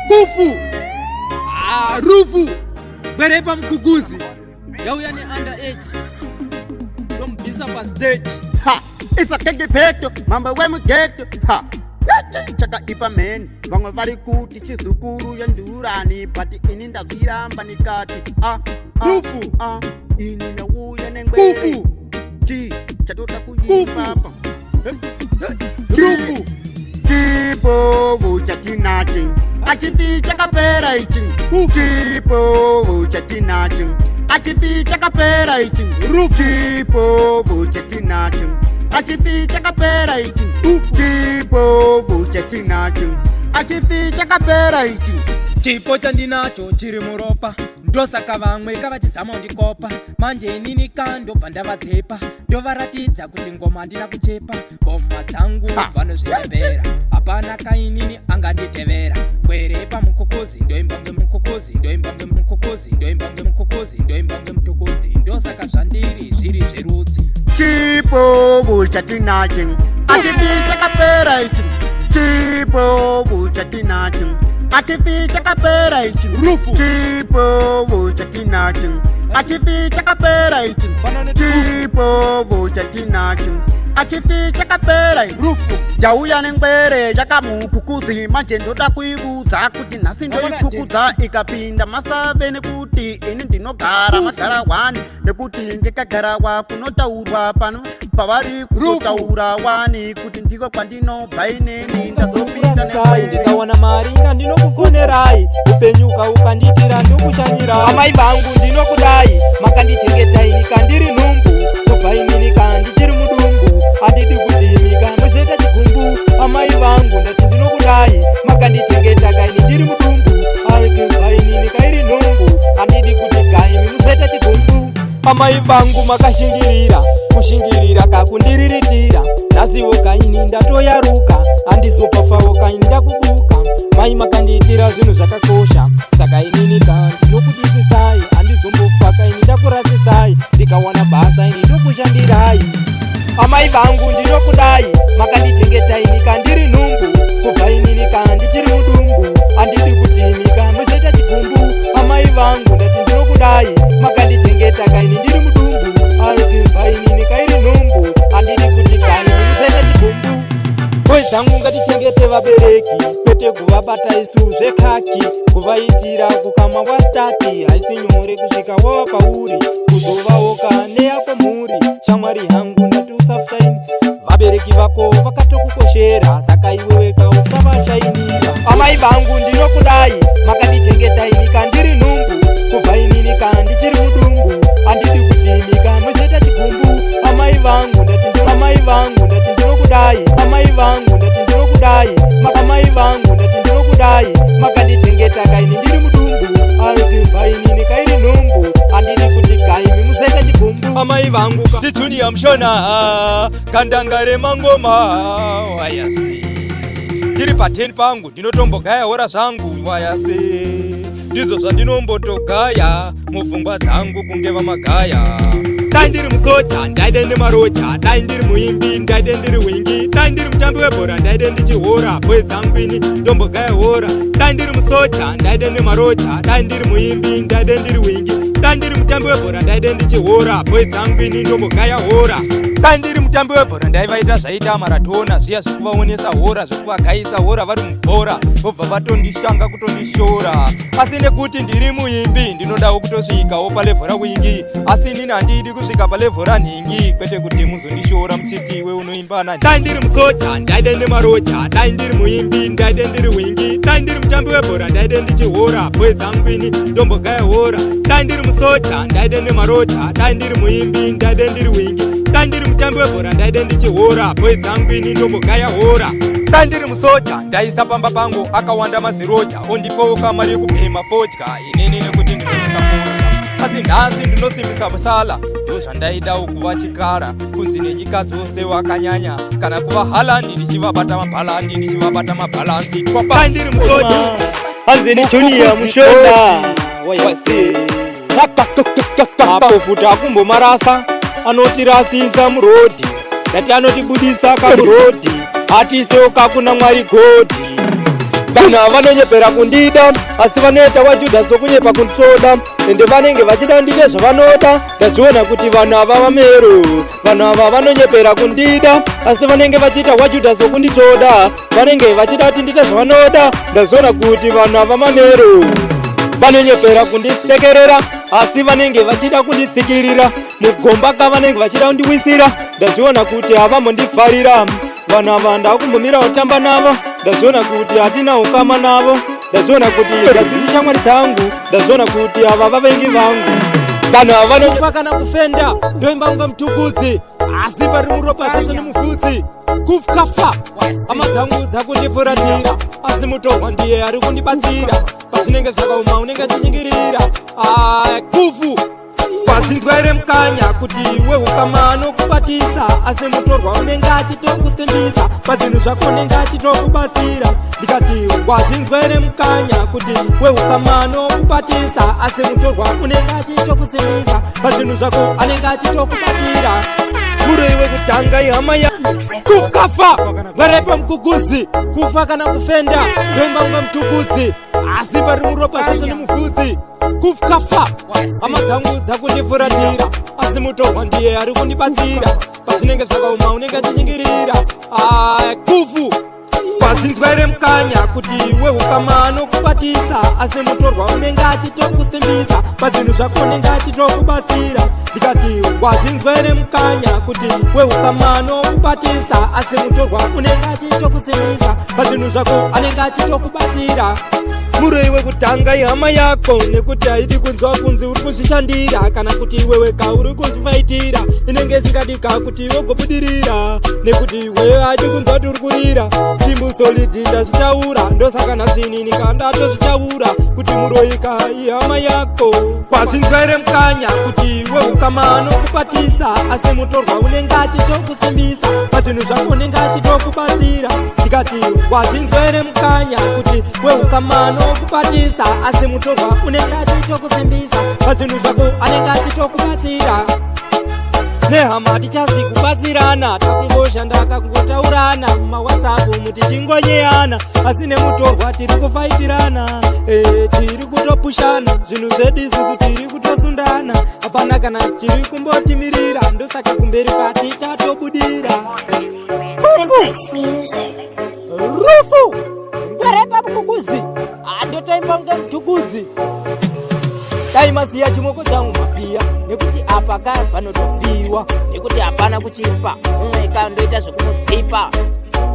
Kufu Rufu Berepa mkukuzi yauya ni underage lombisa pa stage. Ha! Isa kenge peto mamba we mugeto. Ha! Chaka ifa men vango vari kuti chizukuru ya ndurani but ini ndazviramba nikati Rufu ini ndauya nengwere Kufu chatoda kuimba apa Rufu chipovu chatinachi achifi chakapera ichi chipovu chatinachi achifi chakapera ichi chipovu chatinachi achifi chakapera ichi chipovu chatinachi achifi chakapera ichi chipo chandinacho chiri muropa ndosaka vamwe kavachizama undikopa manje inini kandobva ndavatsepa ndovaratidza kuti ngoma handina kuchepa ngoma dzangu vanozvirembera hapana kainini anganditevera kwerepa mukokozi ndoimba ngemukokozi ndoimba ngemukokozi ndoimba ngemukokozi ndoimba ngemutokodzi ndosaka zvandiri zviri zverudzi chipovu chatinachi achifi chakapera ichi chipovu chatinachi achifi chakapera ichi chipovu chatinachi achifi chakapera ichi chipovu chatinachi achifi chakapera Rufu jauya nengwere yakamukukuzi manje ndoda kuivudza kuti nhasi ndoikukudza ikapinda masave nekuti ini ndinogara magara wani nekuti ngekagarawa kunotaurwa pano pavari kutotaura wani kuti ndiko kwandinobva ineni ndazopinda nengwere ndikawana mari ngandinokukonerai upenyuka ukanditira ndokushanyira amai vangu ndinokudai makandichengetai nikandiri nhumbu kubva inini kandichiri mudumbu handidi kudhimika muzoita chigumbu amai vangu ndati ndinokudai makandichengeta kaini ndiri mudumbu kubva inini kairi nhumbu handidi kuti kaimi muzoita chigumbu amai vangu makashingirira kushingirira kakundiriritira nhasiwo kaini ndatoyaruka handizopafawo kaini ndakubuka mai makandiitira zvinhu zvakakosha saka inini ndinokudisisai handizombofa kaini ndakurasisai ndikawana basa ini ndokushandirai amai vangu ndinokudai makandichengetai nikandiri nhumbu kubva inini kandichiri mudumbu handidi kudhimika muzoita chigumbu amai vangu ndati ndinokudai makandichengeta kaini ndiri mudumbu kubva inini kairi nhumbu handidi kuti kaini muzoita chigumbu koi dzangu ngatichengete vabereki kwete kuvabata isu zvekaki kuvaitira kukama kwastati haisi nyore kusvika wava pauri kuzovaoka neyako mhuri shamwari hangu ndatiusafaini vabereki vako vakatokukoshera saka iwe weka usavashainira amai vangu ndinokudai makandichengetai nikandiri nhumbu kubva inini kandichiri mudumbu handidi kudhimika muzoita chigumbu amai vangu ndati ndinokudai amai vangu ndati ndinokudai amai vangu ndati ndinokudai makandichengeta kaini ndiri mudumbu kubva inini kairi nhumbu handidi kuti kaimi muzoita chigumbu amai vangu ndijuniya mushona kandangare mangoma wayasi ndiri pa10 pangu ndinotombogaya hora zvangu wayasi ndizvo zvandinombotogaya mupfungwa dzangu kunge vamagaya dai ndiri musoja ndaide nemaroja dai ndiri muimbi ndaide ndiri wingi dai ndiri mutambi webhora ndaide ndichihora bwe dzangu ini ndombogaya hora dai ndiri musoja ndaide nemaroja dai ndiri muimbi ndaide ndiri wingi dai ndiri mutambi webhora ndaide ndichihora bwe dzangu ini ndombogaya hora dai ndiri mutambi webhora ndaivaita zvaita maratona zviya zvekuvaonesa hora zvekuvagaisa hora vari mubhora vobva vatondishanga kutondishora asi nekuti ndiri muimbi ndinodawo kutosvikawo palevhora wingi asi inini handidi kusvika palevhora nhingi kwete kuti muzondishora muchiti iwe unoimbana dai ndiri musoja ndaide nemaroja dai ndiri muimbi ndaide ndiri wingi dai ndiri mutambi webhora ndaide ndichihora bwe dzangu ini ndombogaya hora dai ndiri musoja ndaide nemaroja dai ndiri muimbi ndaide ndiri wingi dai ndiri mutambi webhora ndaide ndichihora bwe dzangu ini ndombogaya hora dai ndiri musoja ndaisa pamba pangu akawanda maziroja ondipowo kamari yekubhema fodya inini nekuti ndinonesa fodya asi nhasi ndinosimbisa musala ndozvandaidawo kuva chikara kunzi nenyika dzose wakanyanya kana kuva halandi ndichivabata mabhalandi ndichivabata mabhalansi dai ndiri musoja hanzi nijuniya mushona wayasi apo futi akumbomarasa anotirasisa murodhi ndati anotibudisa kamurodhi atisewo kakuna mwari godhi Vana vanonyepera kundida asi vanoita waJudha sokunyepa kunditoda ende vanenge vachida ndite zvavanoda. Ndazviona kuti vanhu ava vamero. Vanhu ava vanonyepera kundida asi vanenge vachiita waJudha sokunditoda vanenge vachida kuti ndite zvavanoda. Ndazviona kuti vanhu ava vamero. Vanonyepera kundisekerera asi vanenge vachida kunditsikirira mugomba kavanenge vachida kundiwisira. Ndazviona kuti havambondivharira. Vanhu ava ndakumbomira kutamba navo. Ndazviona kuti hatina ukama navo. Ndazviona kuti gadziri shamwari dzangu. Ndazviona kuti ava vavengi vangu. Vanhu ava vanofa kana kufenda ndoimba kunge mutukudzi asi pari muropa zvese nemufudzi. Kufa hama dzangu dzakundifuratira asi mutorwa ndiye ari kundibatsira. Pazvinenge zvakauma unenge tichingirira kufu kwazvinzwa ere mukanya kuti iwe ukama anokubatisa asi mutorwa unenge achitokusimbisa pazvinhu zvako unenge achitokubatsira. Ndikati kwazvinzwa ere mukanya kuti iwe ukama anokubatisa asi mutorwa unenge achitokusimbisa pazvinhu zvako anenge achitokubatsira. Muro iwe kutanga ihama ya kukafa varepa mukuguzi. Kufa kana kufenda ndoimba kunge mutukudzi asi pari muropa zvese nemufudzi. Kufa hama dzangu dzakundifuratira asi mutorwa ndiye ari kundibatsira. Pazvinenge zvakauma unenge tichingirira kufu kwazvinzwa ere mukanya kuti iwe ukama anokubatisa asi mutorwa unenge achitokusimbisa pazvinhu zvako unenge achitokubatsira. Ndikati kwazvinzwa ere mukanya kuti iwe ukama anokubatisa asi mutorwa unenge achitokusimbisa pazvinhu zvako anenge achitokubatsira. Muro iwe kutanga ihama yako nekuti haidi kunzwa kunzi uri kuzvishandira kana kuti iwe weka uri kuzvifaitira inenge isingadika kuti iwe gobudirira nekuti iwe haidi kunzwa kuti uri kurira. Simbu solidi ndazvitaura ndosaka nhasini ndandazvitaura kuti muroika ihama yako. Kwazvinzwa ere mukanya kuti iwe ukama anokubatisa asi mutorwa unenge achitokusimbisa pazvinhu zvako unenge achitokubatsira. Ndikati kwazvinzwa ere mukanya kuti iwe ukama anokubatisa asi mutorwa unenge achitokusimbisa pazvinhu zvako anenge achitokubatsira. Nehama tichazi kubatsirana takungoshanda kakungotaurana mumawhatsapp mutichingonyeana asi nemutorwa tiri kufaitirana tiri kutopushana zvinhu zvedu isusu tiri kutosundana hapana kana tiri kumbotimirira ndosaka kumberi pati chatobudira. Rufu ndorepa mukuguzi andotoimba kunge mutukudzi. Dai maziya chimoko changu mafiya nekuti apa ka panotofiwa nekuti hapana kuchipa mumwe kandoita zvekumutsipa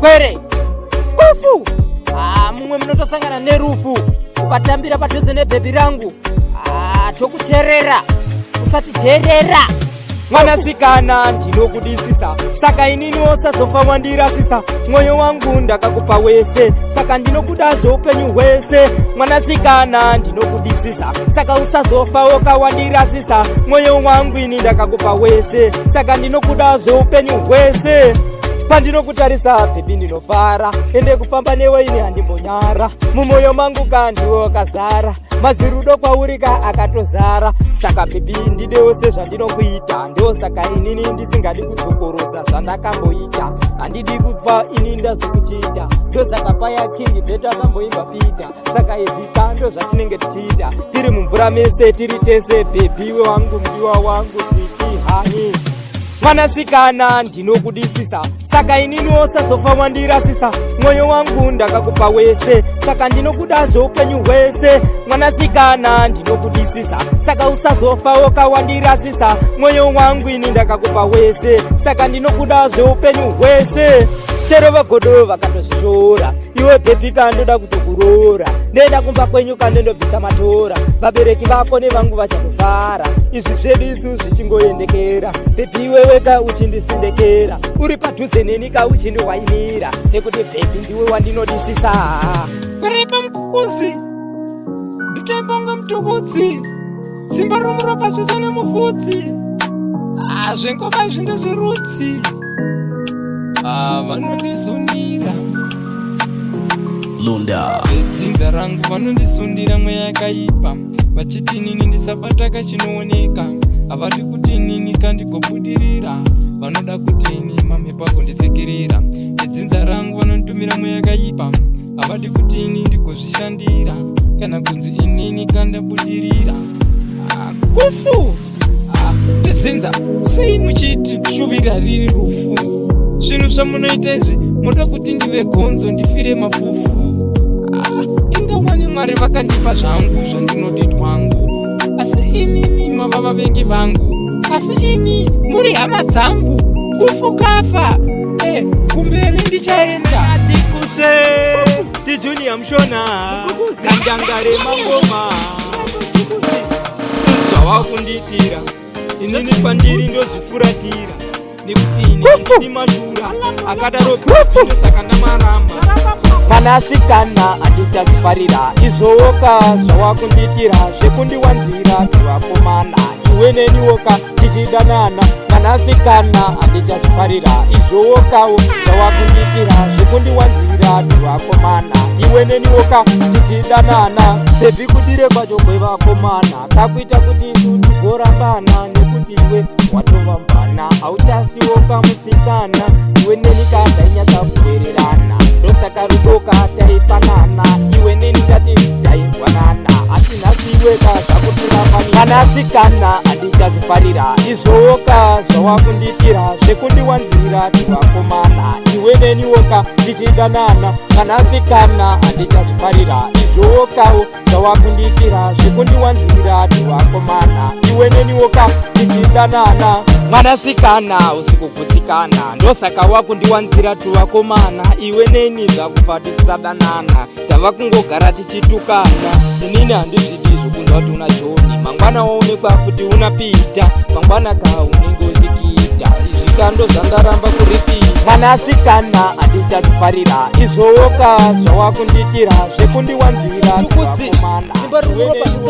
kwere kufu. Mumwe munotosangana nerufu ukatambira padhuze nebhebhi rangu tokucherera usatidherera. Mwanasikana ndinokudisisa saka inini wosazofa wandirasisa mwoyo wangu ndakakupa wese saka ndinokuda zveupenyu hwese. Mwanasikana ndinokudisisa saka usazofa wokawandirasisa mwoyo wangu ini ndakakupa wese saka ndinokuda zveupenyu hwese. Pandinokutarisa bhebi ndinofara ende kufamba newe ini handimbonyara mumwoyo mangu kandiwe wakazara mazirudo kwaurika akatozara saka bhebi ndidewo sezvandinokuita ndosaka inini ndisingadi kudzokorodza zvandakamboita handidi kubva ini ndazokuchiita ndosaka paya king beta akamboimba pita saka izvika ndozvatinenge tichiita tiri mumvura mese tiri tese bhebi wangu mudiwa wangu switi hani. Mwanasikana ndinokudisisa saka inini wosazofa wandirasisa mwoyo wangu ndakakupa wese saka ndinokuda zveupenyu hwese. Mwanasikana ndinokudisisa saka usazofa wokawandirasisa mwoyo wangu ini ndakakupa wese saka ndinokuda zveupenyu hwese. Chero vagodo vakatozvishora iwe bhebi kandoda kutokuroora ndoenda kumba kwenyu kandondobvisa matora vabereki vako nevangu vachatofara izvi zvedu isu zvichingoendekera bhebi iwe weka uchindisendekera uri padhuze nenika uchindiwainira nekuti bhebi ndiwe wandinodisisa. Kurepa mukukuzi nditoimbonga mutukudzi simba romuropa zvese nemufudzi zvengoba zvinde zverudzi vanondisundira Lunda dzinza rangu vanondisundira mweya yakaipa vachiti nini ndisabata kachinooneka havadi kuti nini kandigobudirira vanoda kuti ini mamhepo akonditsekerera edzinza rangu vanonditumira mweya yakaipa havadi kuti ini ndikozvishandira kana kunzi inini kandabudirira kufu ndidzinza sei muchiti shuvira riri rufu zvinhu zvamunoita izvi muda kuti ndive gonzo ndifire mafufu ingawani mwari vakandipa zvangu zvandinoti twangu asi inini mava vavengi vangu asi ini muri hama dzangu kufu kafa kumberi ndichaenda atikusve tijunior Mushona kandangare mangoma zvawakunditira inini pandiri ndozvifuratira nekuti ini mashura akadaro saka ndamaramba mwanasikana andichadzifarira izvowoka zvawakunditira zvekundiwanzira tivakomana iwe neniwoka tichidanana mwanasikana andichadzifarira izvowokawo zvawakunditira zvekundiwanzira tivakomana iwe neniwoka tichidanana bebi kudire kwacho kwevakomana kakuita kuti isu tigorambana nekuti iwe watova mbana hauchasiwoka musikana iwe nenika ndainyatsa kuwererana ndosaka rudoka taipanana iwe neni ndati tainzwanana asi nhasiweka zvakutirambani mwanasikana andichadzifarira izvowoka zvawakunditira zvekundiwanzira tivakomana iwe neniwoka tichidanana mwanasikana andichadzifarira izvowokawo zvawakunditira zvekundiwanzira tivakomana iwe neniwoka tichidanana mwanasikana usikugutsikana ndosaka wakundiwanzira tivakomana iwe neni zvakupa tisadanana tava kungogara tichitukana inini handizvidi zvokunzwa kuti una joni mangwana waonekwa kuti una pita mangwana ka unenge uchikiita izvi kando zvandaramba kuripita mwanasikana andichadzifarira izvowoka zvawakunditira zvekundiwanzira tivakomana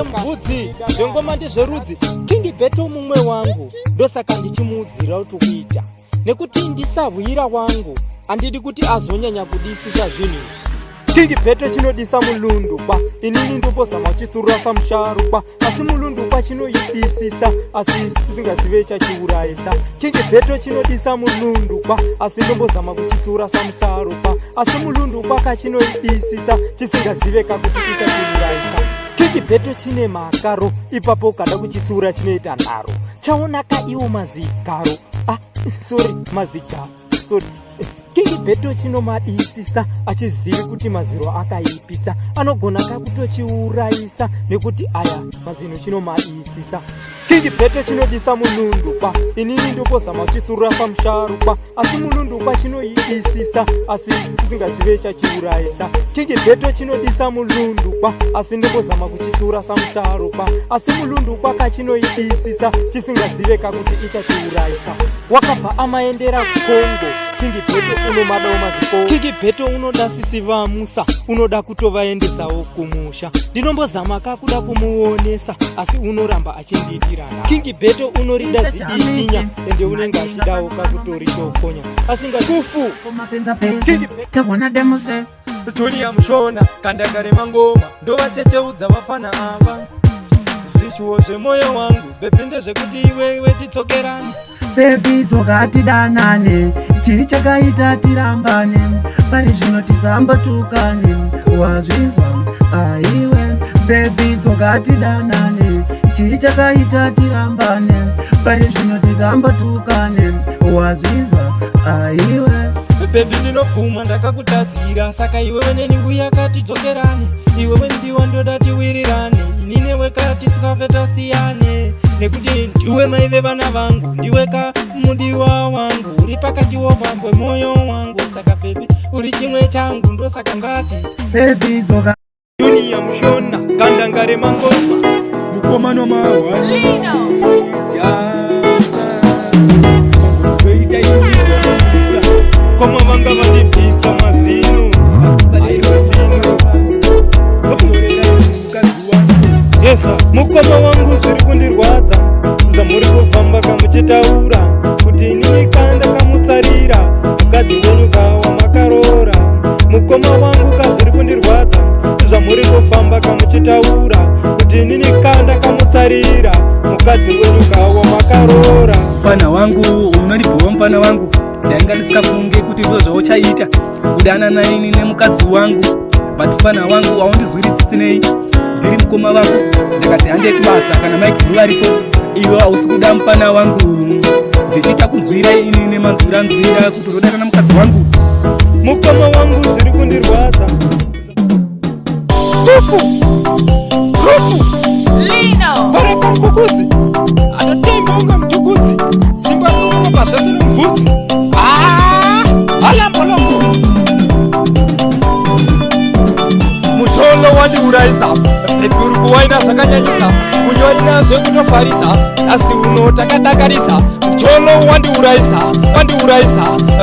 mvudzi zvengoma ndezverudzi King Beto mumwe wangu ndosaka ndichimuudzira kuti kuita nekuti ndisahwira wangu handidi kuti azonyanya kudisisa zvinhu King Beto chinodisa mulundu ba inini ndopozama kuchitsurura samusharu ba asi mulundu ba chinoidisisa asi chisingazive chachiurayisa King Beto chinodisa mulundu ba asi ndombozama kuchitsurura samusharu ba asi mulundu ba kachinoidisisa chisingazive kakuti chachiurayisa King Beto chine makaro ipapo kada kuchitsura chinoita nharo chaonaka iwo mazigaro King Beto chinomadisisa achizivi kuti maziro akaipisa anogona kakutochiurayisa nekuti aya mazino chinomadisisa King Beto chinodisa mulundu ba inini ndopozama kuchitsurura samusharu ba asi mulundu ba chinoidisisa asi chisingazive chachiurayisa King Beto chinodisa mulundu ba asi ndopozama kuchitsurura samusharu ba asi mulundu ba kachinoidisisa chisingazive kakuti ichachiurayisa wakabva amaendera kukongo King Beto unomadawo maziko King Beto unoda sisi vamusa unoda kutovaendesawo kumusha ndinombozama kakuda kumuonesa asi unoramba achindiitirana King Beto unorida zidinya ende unenge achidawo kakutoritokonya asingatufu Junior Mushona kandangare mangoma ndovachecheudza vafana ava zvichiwo zvemoyo wangu bebi ndezvekuti iwewe titsokerane bebi dzokatidanane chii chakaita tirambane pari zvino tisambatukane wazvinzwa aiwe bebi dzokatidanane chii chakaita tirambane pari zvino tisambatukane wazvinzwa aiwe bebi ndinobvuma ndakakutadzira saka iwewe neni yakatidzokerane iwewe ndiwa ndoda tiwirirane inini weka tisafe tasiyane nekuti ndiwe mai vevana vangu ndiweka mudiwa wangu uri pakati wopambwe moyo wangu saka bebi uri chimwe changu ndosaka ngati bebi dzoka Junior Mushona kandangare mangoma mukomano mawani koma vanga vanibvisa mazino yesa mukoma wangu zviri kundirwadza zvamuri kufamba kamuchitaura kuti inini kanda kamutsarira mukadzi wenyu kawa makarora mukoma wangu kazviri kundirwadza zvamuri kufamba kamuchitaura kuti inini kanda kamutsarira mukadzi wenyu kawa makarora mfana wangu unoribowa mfana wangu ndainga ndisingafunge kuti ndo zvauchaita kudana naini nemukadzi wangu but mufana wangu aundizwiri tsitsinei ndiri mukoma wako ndakati handei kubasa kana maiguru varipo iwe hausi kuda mufana wangu ndichiita kunzwira ini nemanzwira nzwira kutorodana namukadzi wangu mukoma wangu zviri kundirwadza rufu parapa mukukuzi anotemba unga mutukudzi simba rinongoma zvese nomubvudzi alambolongo mutolo wandiurayisa pepi uri kuwaina zvakanyanyisa kunyoina zvekutofarisa asi uno takadakarisa mutolo wandiurayisa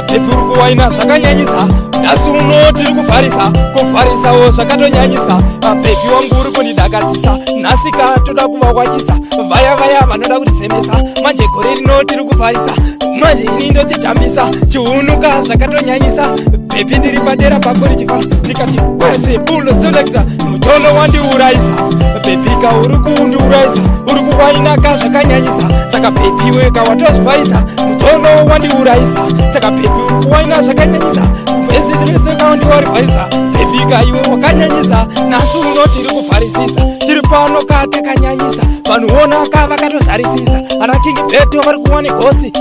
pepi uri kuwaina zvakanyanyisa asi uno tiri kuvharisa kuvharisawo zvakatonyanyisa pepi wangu uri kundidakadzisa nhasika toda kuvakwachisa vaya vanoda kutizemesa manje gore rino tiri kuvharisa manje ini ndochitambisa chiunuka zvakatonyanyisa pepi ndiri padera pako richifana ndikati kwese bulo selekta mutolo wandiurayisa pepika uri kundiurayisa uri kuwainaka zvakanyanyisa saka pepi weka watozvivharisa mutolo wandiurayisa saka pepi uri kuwaina zvakanyanyisa kwese zvinetseka wandiwarivharisa pepika iwe wakanyanyisa nasi uno tiri kuvharisisa tiri pano katakanyanyisa vanhuona ka vakatozarisisa ana kingi beto vari kuwane gotsi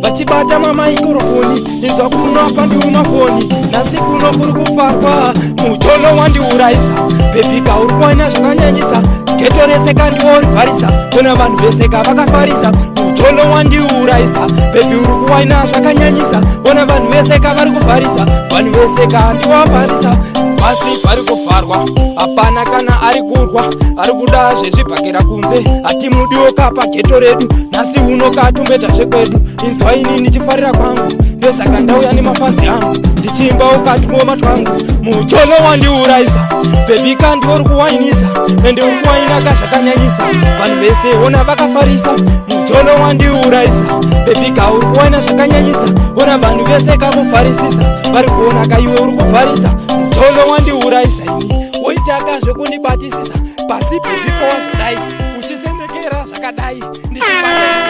vachibata mamaikorofoni inzwa kuno apa ndiumafoni nasi kuno kuri kufarwa mutolo wandiurayisa pepika uri kuwaina zvakanyanyisa geto rese kandiworivharisa kuna vanhu vese ka vakafarisa mutolo wandiurayisa pepi uri kuwaina zvakanyanyisa ona vanhu vese ka vari kuvharisa vanhu vese ka ndiwavharisa pasi pari kuvharwa hapana kana ari kurwa ari kuda zvezvibhakera kunze hatimudiwo kapa geto redu nasi uno katumbeta zvekwedu inzwa ini ndichifarira kwangu ndosaka ndauya nemafanzi angu ndichimba ukatimooma twangu mutolo wandiurayisa pepika ndiori kuwainisa ende uri kuwainaka zvakanyanyisa vanhu vese ona vakafarisa mutolo wandiurayisa pepika uri kuwaina zvakanyanyisa ona vanhu vese kakuvharisisa vari kuona kaiwe uri kuvharisa mutolo wandiurayisa ini woitaka zvekundibatisisa pasi pepipo wazodai uchisendekera zvakadai ndichibata